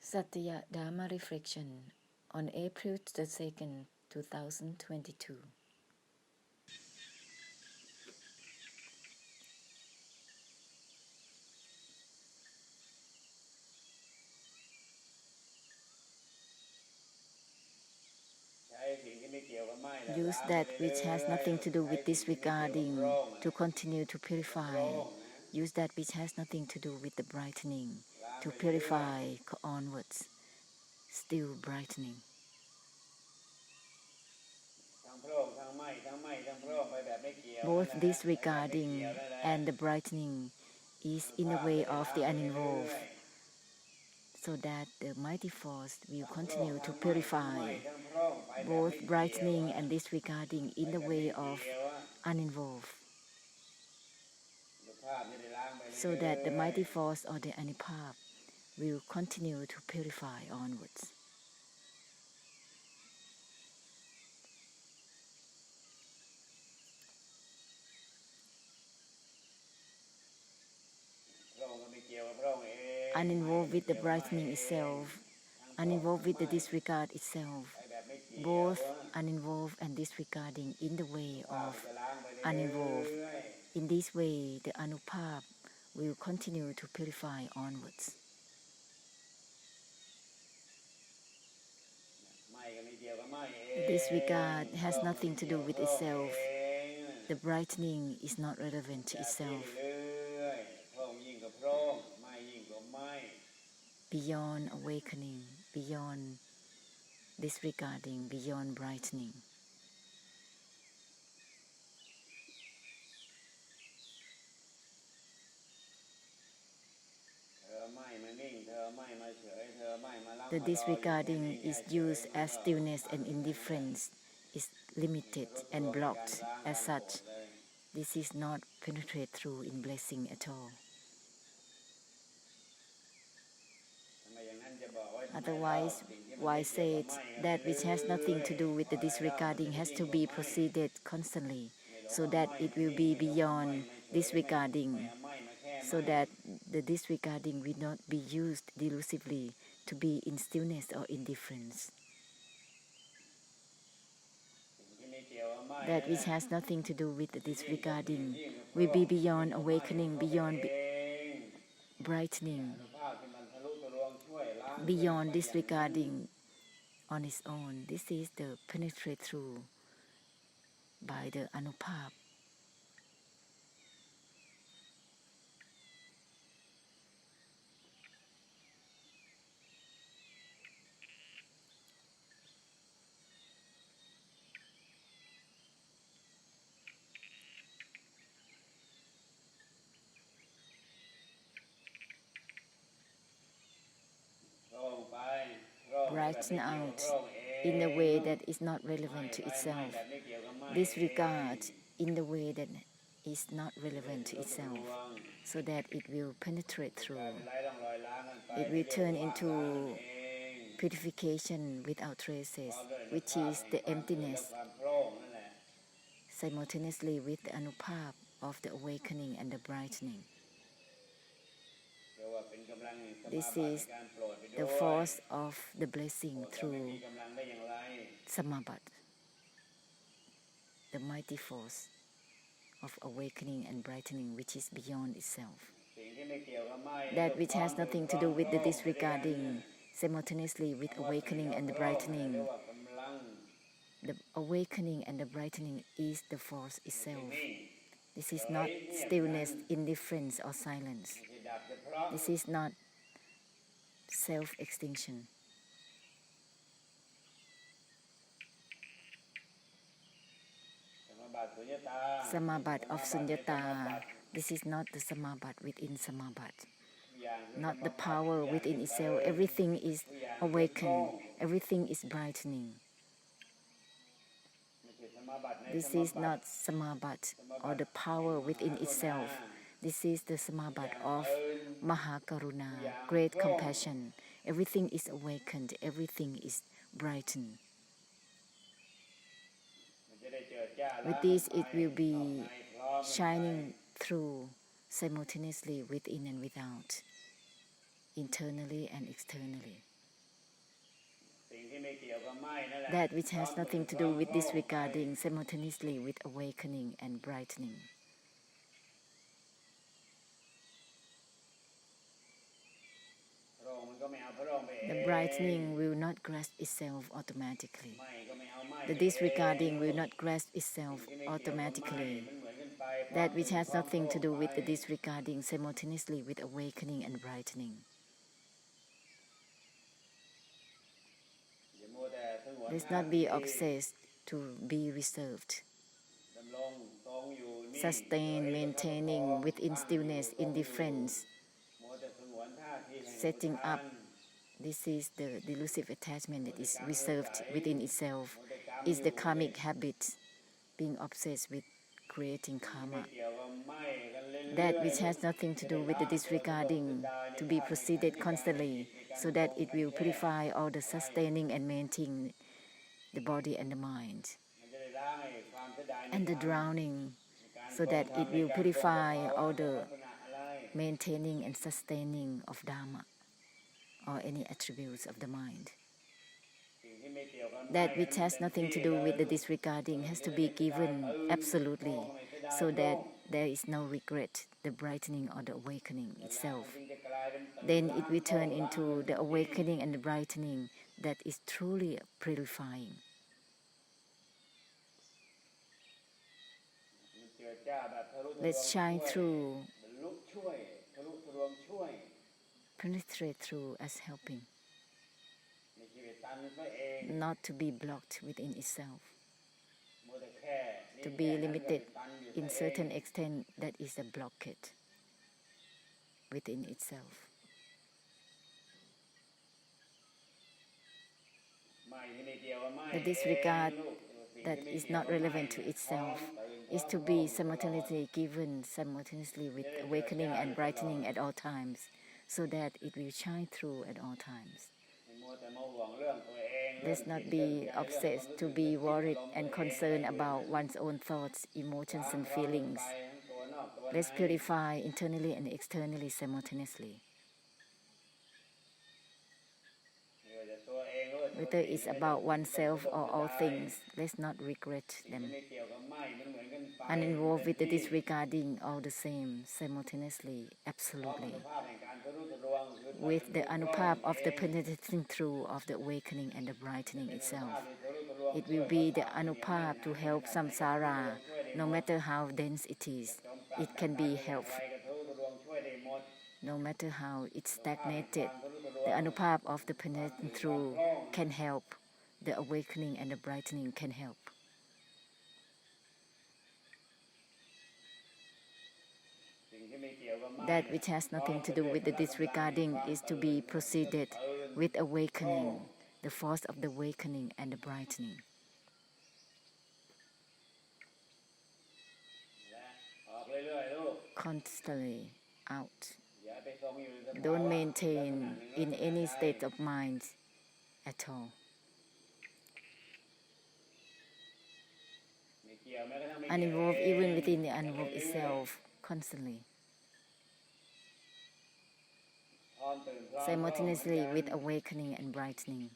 Satya Dharma Reflection on April 2nd, 2022. Use that which has nothing to do with disregarding to continue to purify. Use that which has nothing to do with the brightening to purify onwards, still brightening. Both disregarding and the brightening is in the way of the uninvolved, so that the mighty force will continue to purify. Both brightening and disregarding in the way of uninvolved, so that the mighty force or the anipap will continue to purify onwards. Uninvolved with the brightening itself, uninvolved with the disregard itself, both uninvolved and disregarding in the way of uninvolved. In this way, the anupap will continue to purify onwards. The disregard has nothing to do with itself. The brightening is not relevant to itself. Beyond awakening, beyond disregarding, beyond brightening. The disregarding is used as stillness and indifference, is limited and blocked as such. This is not penetrate through in blessing at all. Otherwise, why say it? That which has nothing to do with the disregarding has to be proceeded constantly, so that it will be beyond disregarding, so that the disregarding will not be used delusively to be in stillness or indifference. That which has nothing to do with the disregarding will be beyond awakening, beyond brightening, beyond disregarding on its own. This is the penetrate through by the anupap. Brighten out in a way that is not relevant to itself. Disregard in the way that is not relevant to itself, so that it will penetrate through. It will turn into purification without traces, which is the emptiness, simultaneously with the anupap of the awakening and the brightening. This is the force of the blessing through samabat, the mighty force of awakening and brightening, which is beyond itself. That which has nothing to do with the disregarding, simultaneously with awakening and the brightening. The awakening and the brightening is the force itself. This is not stillness, indifference, or silence. This is not self-extinction. Samabat of sunyata. This is not the samabat within samabat. Not the power within itself. Everything is awakened. Everything is brightening. This is not samabat or the power within itself. This is the samabat of Mahakaruna, great compassion. Everything is awakened. Everything is brightened. With this, it will be shining through simultaneously within and without, internally and externally. That which has nothing to do with disregarding simultaneously with awakening and brightening. The brightening will not grasp itself automatically. The disregarding will not grasp itself automatically. That which has nothing to do with the disregarding simultaneously with awakening and brightening. Let's not be obsessed to be reserved. Sustain, maintaining within stillness, indifference, setting up. This is the delusive attachment that is reserved within itself, is the karmic habit, being obsessed with creating karma. That which has nothing to do with the disregarding, to be proceeded constantly, so that it will purify all the sustaining and maintaining the body and the mind. And the drowning, so that it will purify all the maintaining and sustaining of Dharma, or any attributes of the mind. That which has nothing to do with the disregarding has to be given absolutely, so that there is no regret, the brightening or the awakening itself. Then it will turn into the awakening and the brightening that is truly purifying. Let's shine through, penetrate through as helping, not to be blocked within itself, to be limited in certain extent that is a blockade within itself. The disregard that is not relevant to itself is to be simultaneously given simultaneously with awakening and brightening at all times, so that it will shine through at all times. Let's not be obsessed to be worried and concerned about one's own thoughts, emotions and feelings. Let's purify internally and externally simultaneously. Whether it's about oneself or all things, let's not regret them. Uninvolved with the disregarding all the same, simultaneously, absolutely. With the anupap of the penetrating through of the awakening and the brightening itself. It will be the anupap to help samsara, no matter how dense it is. It can be helpful. No matter how it's stagnated, the anupap of the penetrating through can help. The awakening and the brightening can help. That which has nothing to do with the disregarding is to be proceeded with awakening, the force of the awakening and the brightening. Constantly out. Don't maintain in any state of mind at all. Uninvolved even within the uninvolved itself, constantly. Simultaneously with awakening and brightening.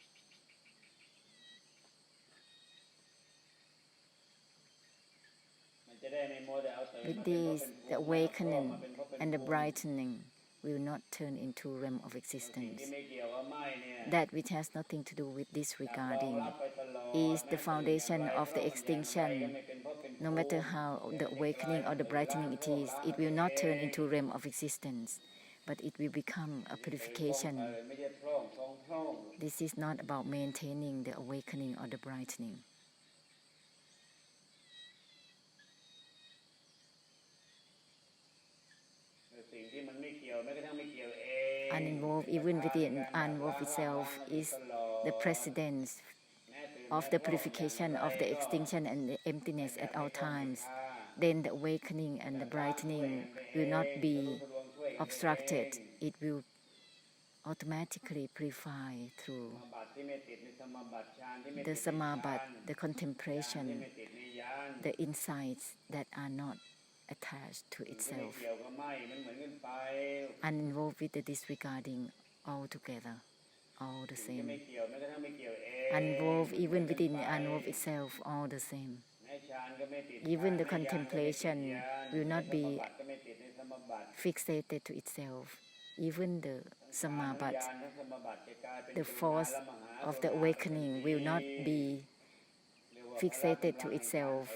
With this, the awakening and the brightening will not turn into realm of existence. That which has nothing to do with disregarding is the foundation of the extinction. No matter how the awakening or the brightening it is, it will not turn into realm of existence, but it will become a purification. This is not about maintaining the awakening or the brightening. Uninvolved, even within uninvolved itself, is the precedence of the purification of the extinction and the emptiness at all times. Then the awakening and the brightening will not be obstructed. It will automatically purify through the samabhat, the contemplation, the insights that are not attached to itself, uninvolved with the disregarding altogether. all the same. Unwove even within the unwove itself, all the same. Even the contemplation will not be fixated to itself. Even the samabat, the force of the awakening will not be fixated to itself.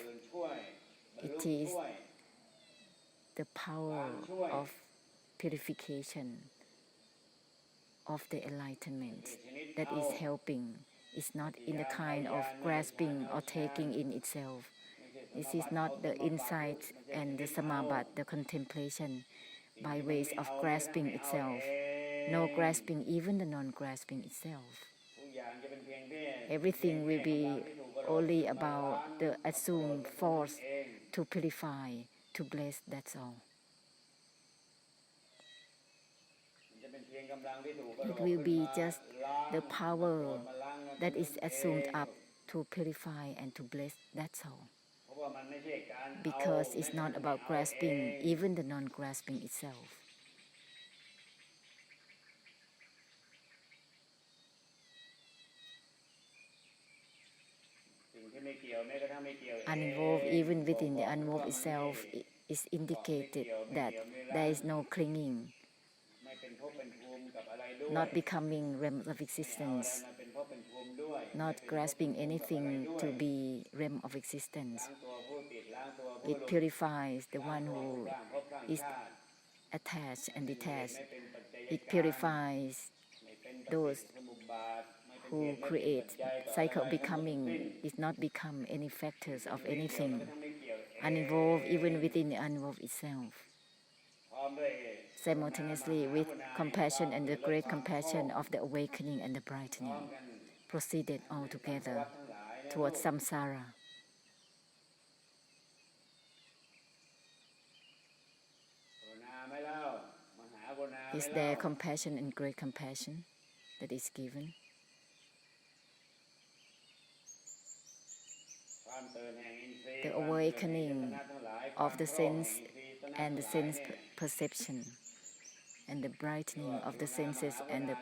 It is the power of purification of the enlightenment that is helping. It's not in the kind of grasping or taking in itself. This is not the insight and the samabat, the contemplation by ways of grasping itself. No grasping, even the non-grasping itself. Everything will be only about the assumed force to purify, to bless, that's all. It will be just the power that is assumed up to purify and to bless, that's all. Because it's not about grasping, even the non-grasping itself. Uninvolved, even within the unvolved itself, is indicated that there is no clinging, not becoming realm of existence, not grasping anything to be realm of existence. It purifies the one who is attached and detached. It purifies those who create cycle of becoming, is not become any factors of anything, uninvolved even within the unvolved itself. Simultaneously with compassion and the great compassion of the awakening and the brightening, proceeded all together towards samsara. Is there compassion and great compassion that is given? The awakening of the sense and the sense perception, and the brightening of the senses and the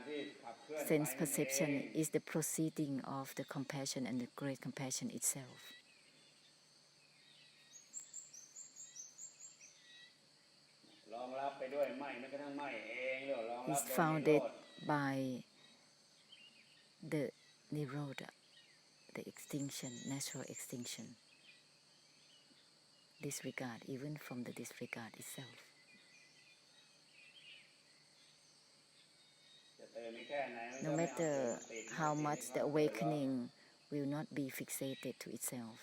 sense perception is the proceeding of the compassion and the great compassion itself. Is founded by the Nirodha, the extinction, natural extinction. Disregard, even from the disregard itself. No matter how much the awakening will not be fixated to itself.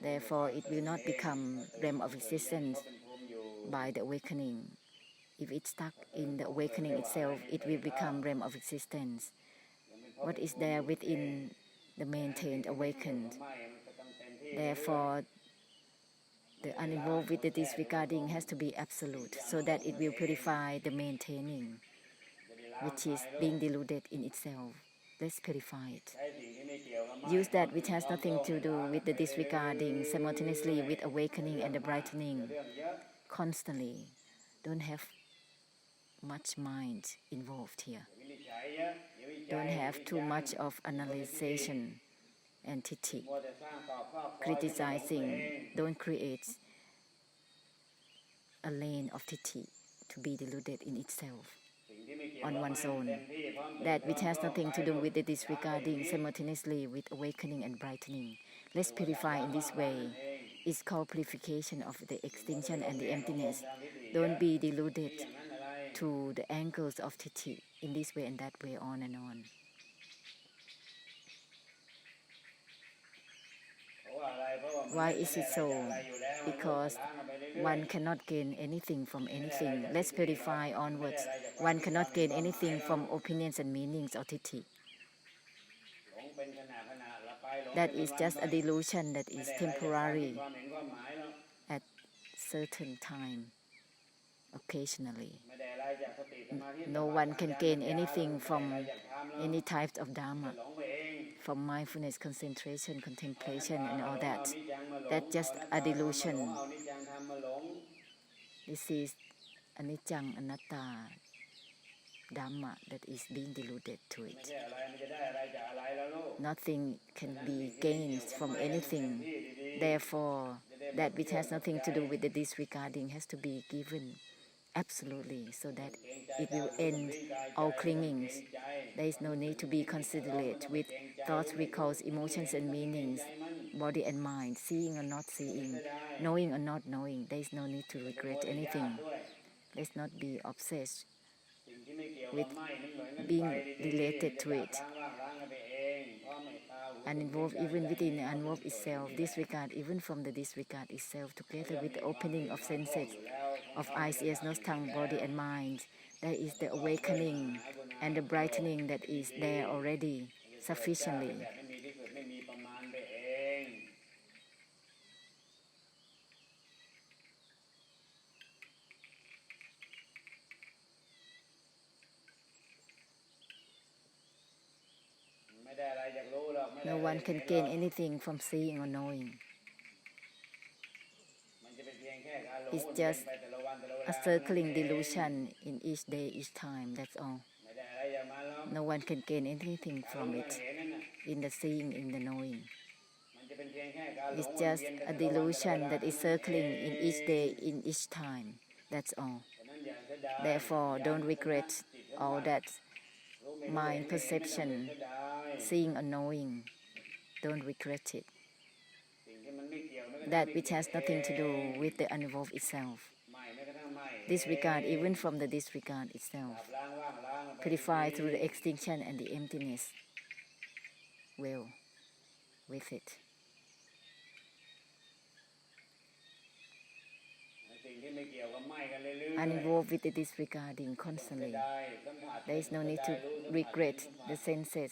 Therefore, it will not become realm of existence by the awakening. If it's stuck in the awakening itself, it will become realm of existence. What is there within the maintained awakened? Therefore, the uninvolved with the disregarding has to be absolute, so that it will purify the maintaining, which is being deluded in itself. Let's purify it. Use that which has nothing to do with the disregarding, simultaneously with awakening and the brightening, constantly. Don't have much mind involved here. Don't have too much of analyzation and titi, criticizing. Don't create a lane of titi to be deluded in itself on one's own. That which has nothing to do with the disregarding, simultaneously with awakening and brightening. Let's purify in this way. It's called purification of the extinction and the emptiness. Don't be deluded to the angles of titi in this way and that way, on and on. Why is it so? Because one cannot gain anything from anything. Let's purify onwards. One cannot gain anything from opinions and meanings or titi. That is just a delusion that is temporary at certain time, occasionally. No one can gain anything from any type of dharma, from mindfulness, concentration, contemplation, and all that. That's just a delusion. This is anicca, anatta, Dhamma that is being diluted to it. Nothing can be gained from anything. Therefore, that which has nothing to do with the disregarding has to be given absolutely, so that it will end all clingings. There is no need to be considerate with thoughts, recalls, emotions and meanings, body and mind, seeing or not seeing, knowing or not knowing. There is no need to regret anything. Let's not be obsessed with being related to it, uninvolved even within the unvolved itself, disregard even from the disregard itself, together with the opening of senses, of eyes, ears, nose, tongue, body and mind. There is the awakening and the brightening that is there already sufficiently. No one can gain anything from seeing or knowing. It's just a circling delusion in each day, each time, that's all. No one can gain anything from it, in the seeing, in the knowing. It's just a delusion that is circling in each day, in each time, that's all. Therefore, don't regret all that mind perception, seeing or knowing. Don't regret it. That which has nothing to do with the uninvolved itself. Disregard even from the disregard itself. Purify through the extinction and the emptiness. Well, with it. Uninvolved with the disregarding constantly. There is no need to regret the senses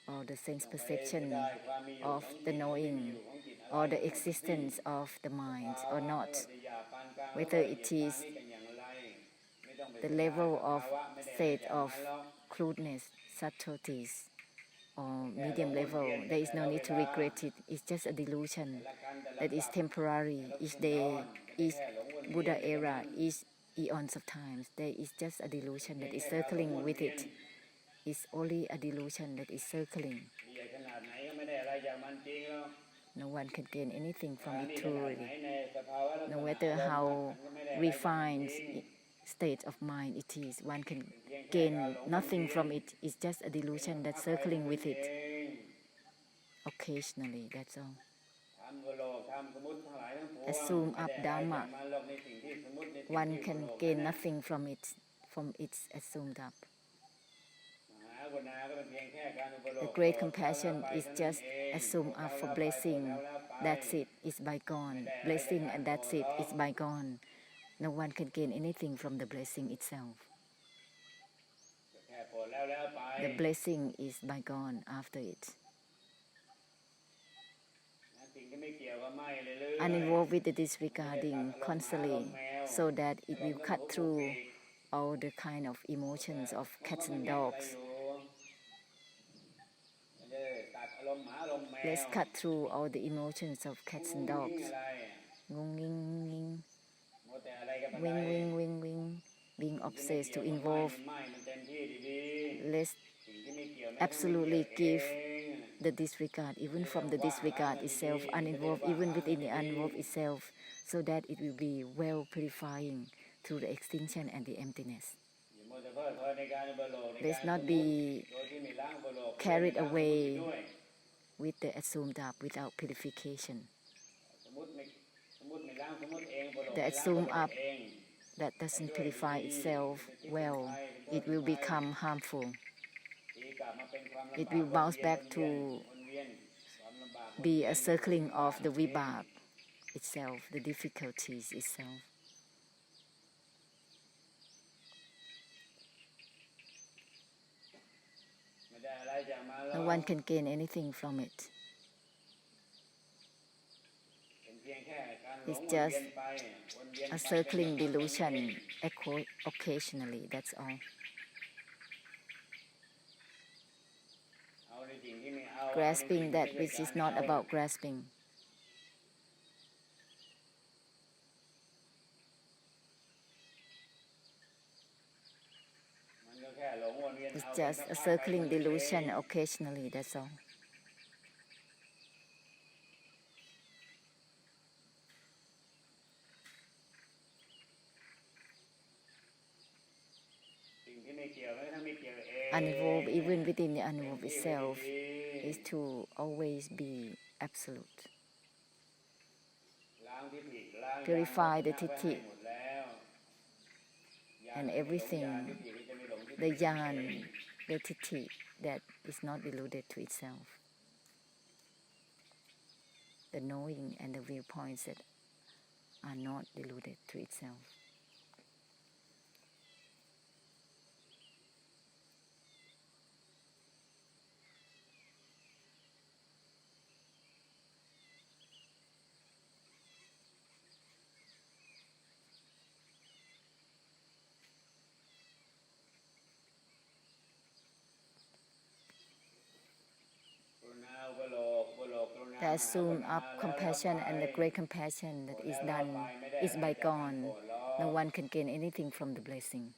or the sense perception of the knowing or the existence of the mind or not. Whether it is the level of state of crudeness, subtleties, or medium level, there is no need to regret it. It's just a delusion that is temporary. Each day, each Buddha era, each eons of times, there is just a delusion that is circling with it. It's only a delusion that is circling. No one can gain anything from it truly. No matter how refined state of mind it is, one can gain nothing from it. It's just a delusion that's circling with it. Occasionally, that's all. Assume up Dharma. One can gain nothing from it, from its assumed up. The great compassion is just assumed up for blessing. That's it, it's bygone. Blessing and that's it, it's bygone. No one can gain anything from the blessing itself. The blessing is bygone after it. Uninvolved with the disregarding constantly, so that it will cut through all the kind of emotions of cats and dogs. Let's cut through all the emotions of cats and dogs. Ngung, wing, wing, wing, wing, wing. Being obsessed to involve. Let's absolutely give the disregard, even from the disregard itself, uninvolved, even within the uninvolved itself, so that it will be well purifying through the extinction and the emptiness. Let's not be carried away with the assumed up without purification. The assumed up that doesn't purify itself well, it will become harmful. It will bounce back to be a circling of the vibhak itself, the difficulties itself. No one can gain anything from it. It's just a circling delusion occasionally, that's all. Grasping that which is not about grasping. It's just a circling delusion occasionally, that's all. Unevolved, even within the unevolved itself, is to always be absolute. Purify the Tithi and everything, the Yan, the Tithi that is not deluded to itself. The knowing and the viewpoints that are not deluded to itself. The assumed up compassion and the great compassion that is done is bygone. No one can gain anything from the blessing.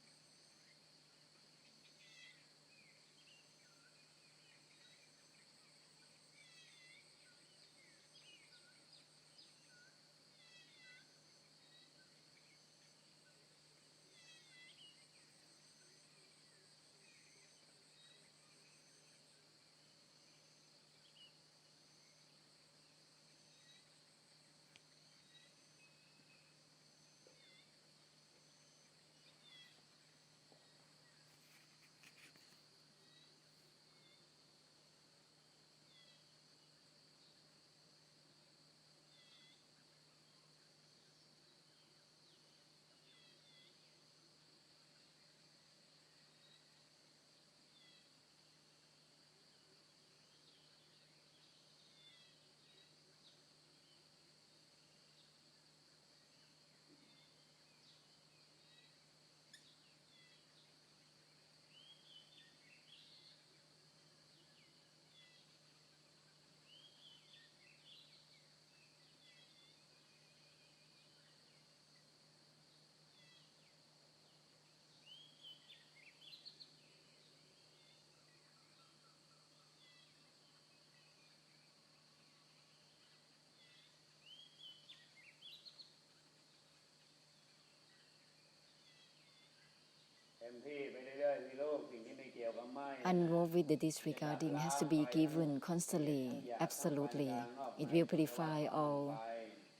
Unrolled with the disregarding has to be given constantly, absolutely. It will purify all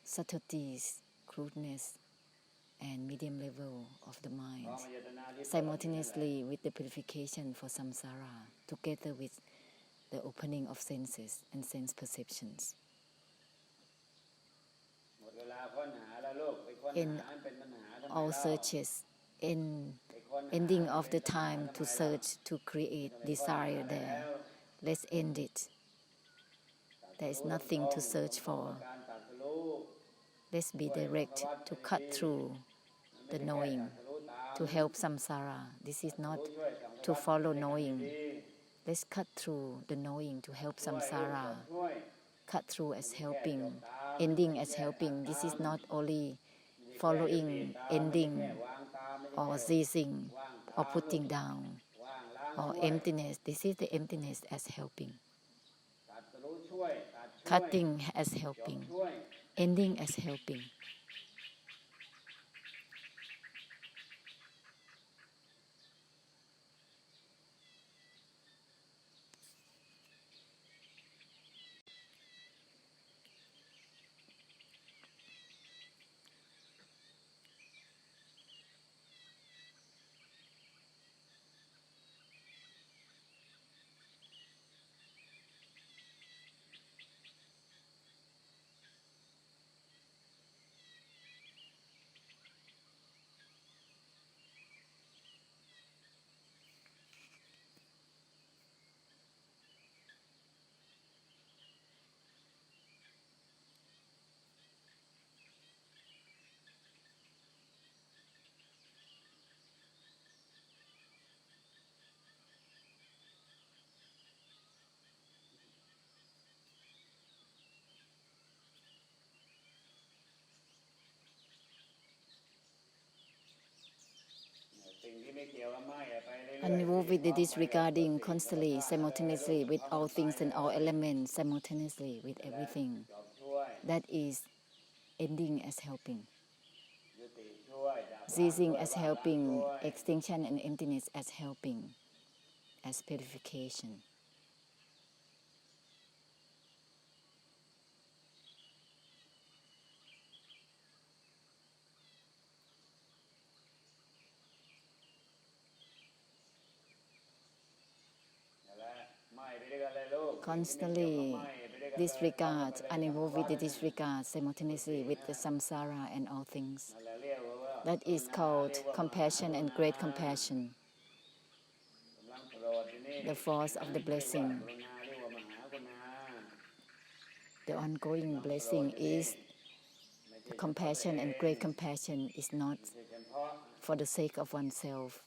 subtleties, crudeness, and medium level of the mind, simultaneously with the purification for samsara, together with the opening of senses and sense perceptions. In all searches, ending of the time to search to create desire there. Let's end it. There is nothing to search for. Let's be direct to cut through the knowing, to help samsara. This is not to follow knowing. Let's cut through the knowing to help samsara. Cut through as helping, ending as helping. This is not only following, ending, or ceasing, or putting down, or emptiness. This is the emptiness as helping. Cutting as helping, ending as helping. Unrolled uninvolved with the disregarding constantly, simultaneously with all things and all elements, simultaneously with everything. That is ending as helping, ceasing as helping, extinction and emptiness as helping, as purification. Constantly disregard, uninvolved with the disregard, simultaneously with the samsara and all things. That is called compassion and great compassion, the force of the blessing. The ongoing blessing is the compassion, and great compassion is not for the sake of oneself.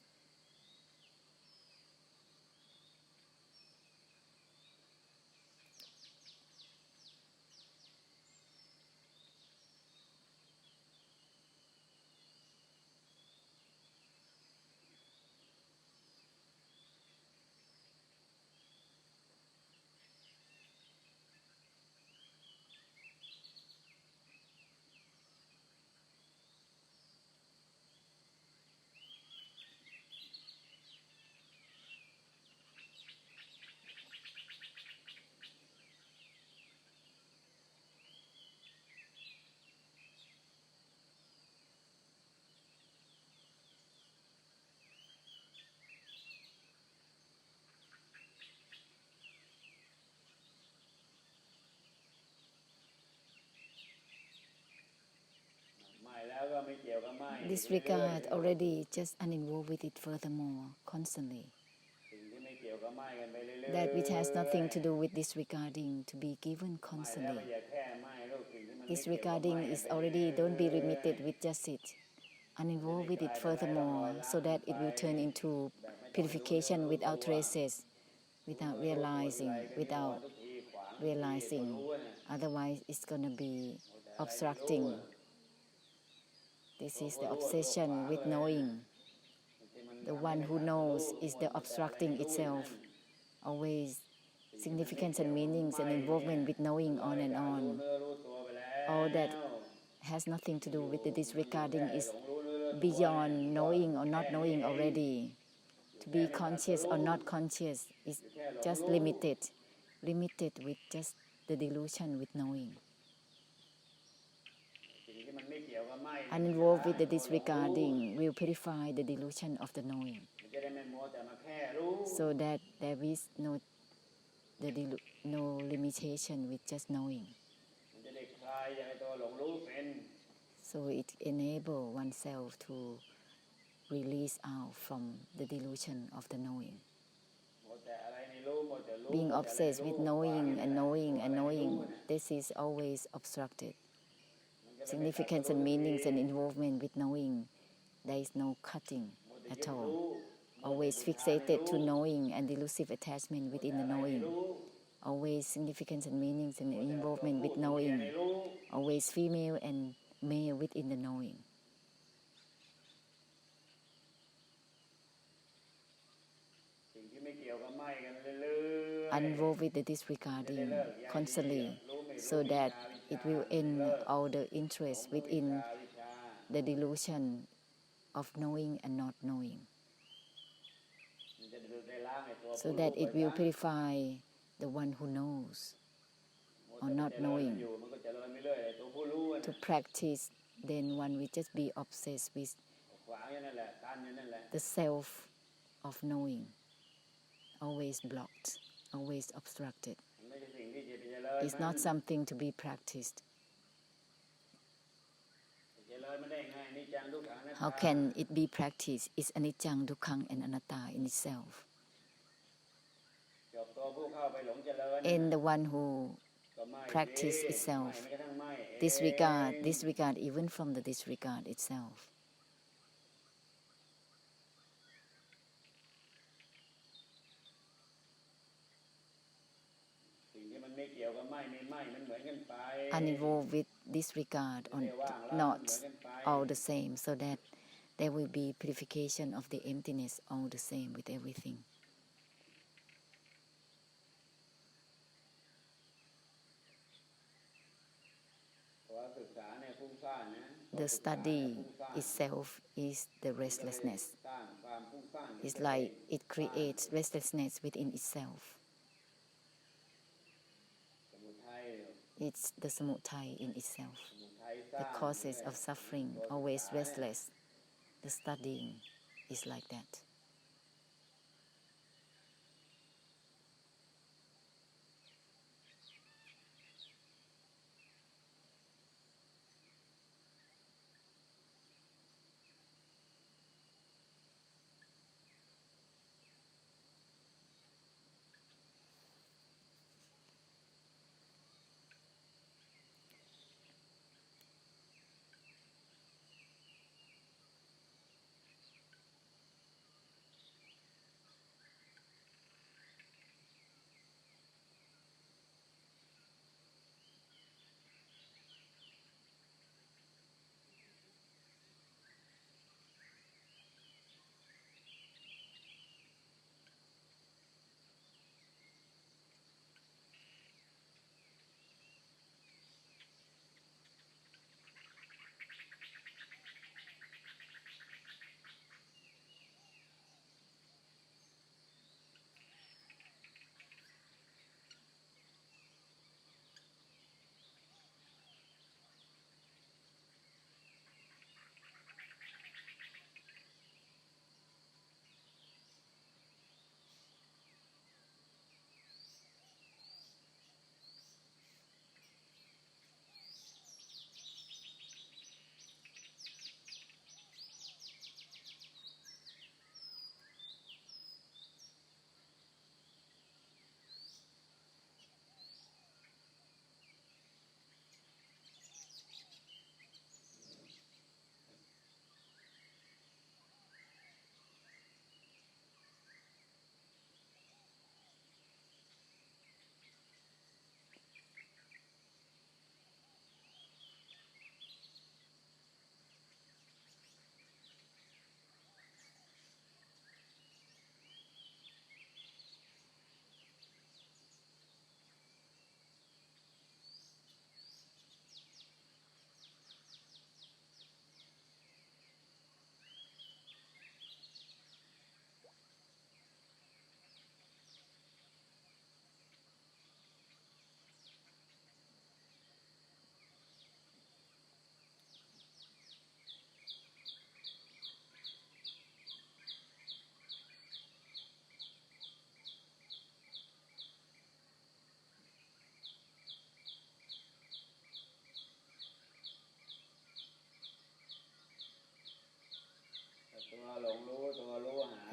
Disregard already, just uninvolved with it furthermore, constantly. That which has nothing to do with disregarding, to be given constantly. Disregarding is already, don't be limited with just it. Uninvolved with it furthermore, so that it will turn into purification without traces, without realizing. Otherwise, it's going to be obstructing. This is the obsession with knowing. The one who knows is the obstructing itself. Always significance and meanings and involvement with knowing on and on. All that has nothing to do with the disregarding is beyond knowing or not knowing already. To be conscious or not conscious is just limited with just the delusion with knowing. Uninvolved with the disregarding will purify the delusion of the knowing, so that there is no limitation with just knowing. So it enables oneself to release out from the delusion of the knowing. Being obsessed with knowing and knowing and knowing, this is always obstructed. Significance and meanings and involvement with knowing, there is no cutting at all. Always fixated to knowing and delusive attachment within the knowing. Always significance and meanings and involvement with knowing. Always female and male within the knowing. Uninvolved with the disregarding constantly, so that it will end all the interest within the delusion of knowing and not knowing, so that it will purify the one who knows or not knowing. To practice, then one will just be obsessed with the self of knowing, always blocked, always obstructed. It's not something to be practiced. How can it be practiced? It's anicca, dukkha, and anatta in itself. In the one who practice itself, disregard even from the disregard itself. Uninvolved with disregard or not all the same, so that there will be purification of the emptiness all the same with everything. The study itself is the restlessness. It's like it creates restlessness within itself. It's the samudaya in itself. The causes of suffering, always restless. The studying is like that.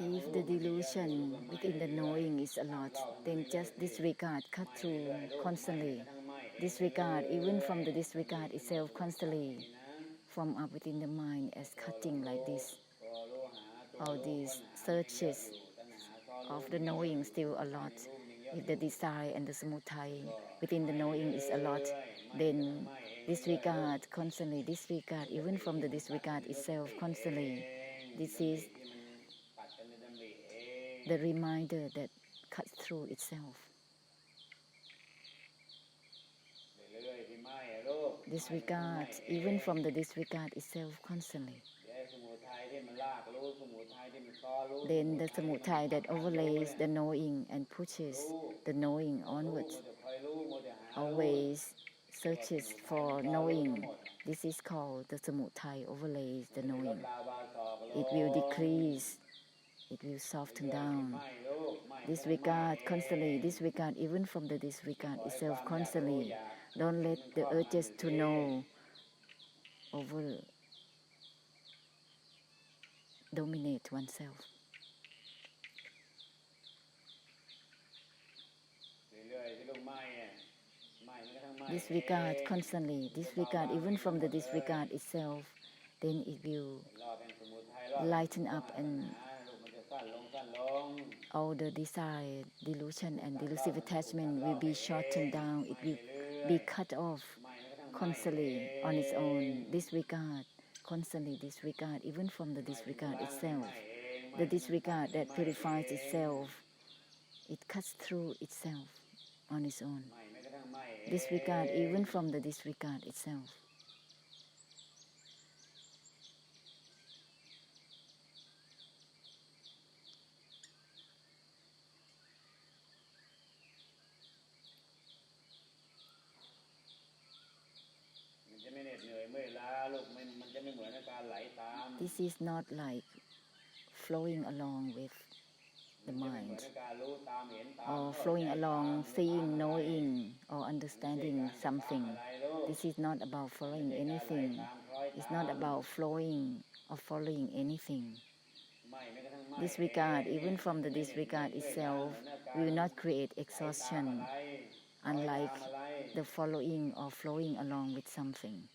If the delusion within the knowing is a lot, then just disregard, cut through constantly. Disregard, even from the disregard itself, constantly form up within the mind as cutting like this. All these searches of the knowing still a lot. If the desire and the samudaya within the knowing is a lot, then disregard, constantly disregard, even from the disregard itself, constantly. This is the reminder that cuts through itself. Disregard, even from the disregard itself, constantly. Then the samudaya that overlays the knowing and pushes the knowing onwards, always searches for knowing. This is called the samudaya overlays the knowing. It will decrease, it will soften down. Disregard constantly, disregard even from the disregard itself constantly. Don't let the urges to know over dominate oneself. Disregard constantly, disregard even from the disregard itself, then it will lighten up and all the desire, delusion and delusive attachment will be shortened down, it will be cut off constantly on its own. Disregard constantly disregard, even from the disregard itself. The disregard that purifies itself, it cuts through itself on its own. Disregard even from the disregard itself. This is not like flowing along with the mind, or flowing along seeing, knowing, or understanding something. This is not about following anything. It's not about flowing or following anything. Disregard, even from the disregard itself, will not create exhaustion, unlike the following or flowing along with something.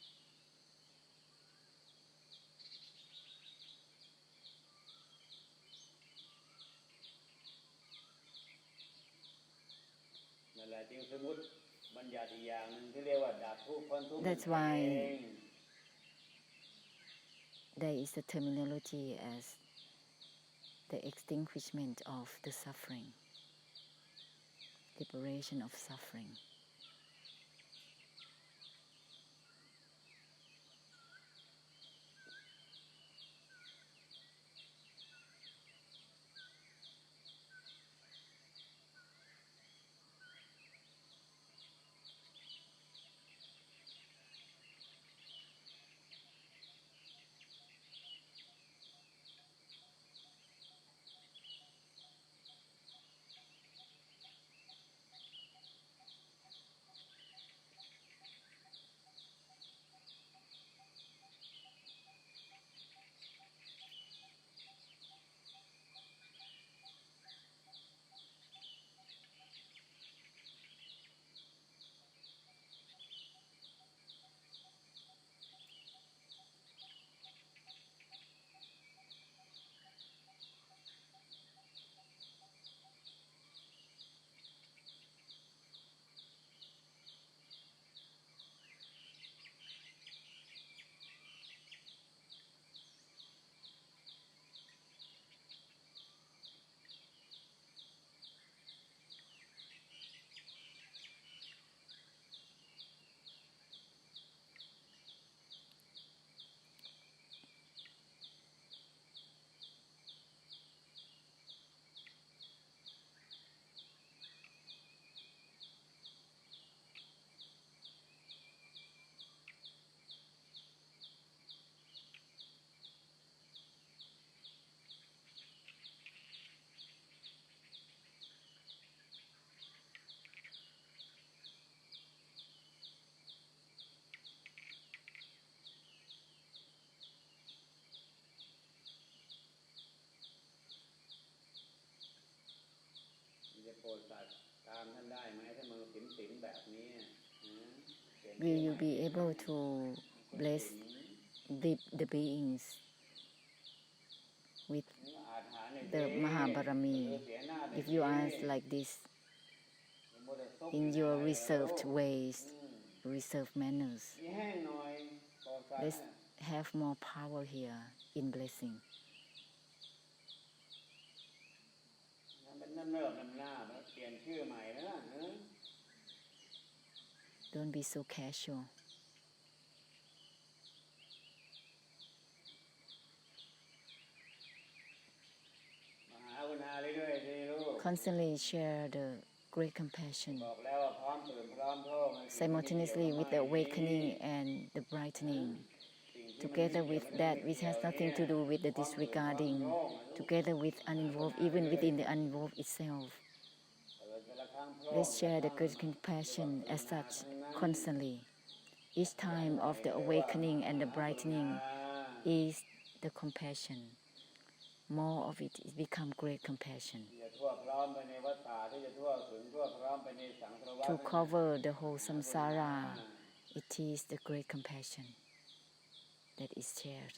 That's why there is a terminology as the extinguishment of the suffering, liberation of suffering. Will you be able to bless the beings with the Mahabarami if you ask like this in your reserved ways, reserved manners? Let's have more power here in blessing. Don't be so casual. Constantly share the great compassion simultaneously with the awakening and the brightening, together with that which has nothing to do with the disregarding, together with uninvolved, even within the uninvolved itself. Let's share the great compassion as such constantly. Each time of the awakening and the brightening is the compassion. More of it become great compassion. To cover the whole samsara, it is the great compassion that is shared.